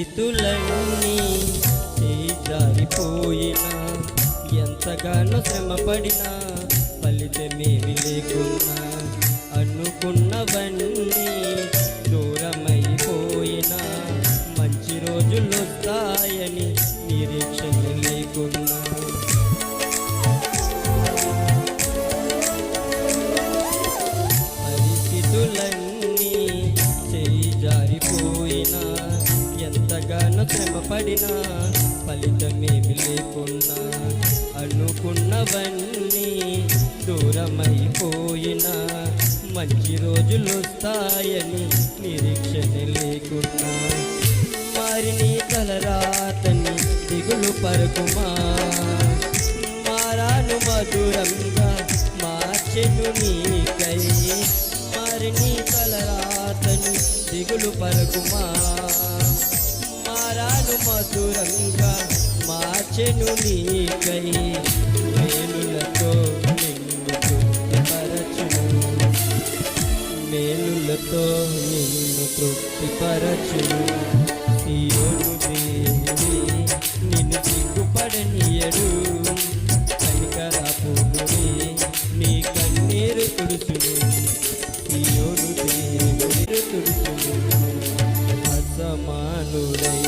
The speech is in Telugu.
పరిస్థితులన్నీ జారిపోయినా, ఎంతగానో శ్రమపడినా ఫలితమేమి లేకున్నా, అనుకున్నవన్నీ దూరమైపోయినా మంచి రోజులు వస్తాయని నిరీక్షణ లేకున్నా, పరిస్థితులన్నీ జారిపోయినా, ఎంతగానో శ్రమపడినా ఫలితమేమి లేకున్నా, అనుకున్నవన్నీ దూరమైపోయినా మంచి రోజులు వస్తాయని నిరీక్షణ లేకున్నా, మరి నీ తలరాతని దిగులు పరకుమా, మారాను మధురంగా మార్చెను నీకై, మరి నీ తలరాతని దిగులు పరకుమా, మారాను మధురంగా మార్చెను నీకై, మేలులతో నిన్ను తృప్తిపరచును, మేలులతో నిన్ను తృప్తిపరచును. సీయోను దేవి నిన్ను సిగ్గుపడనీయడు, కనికరపునుడి నీ కన్నీరు తుడుచును, సీయోను దేవి తుడుచును. అసమానుడై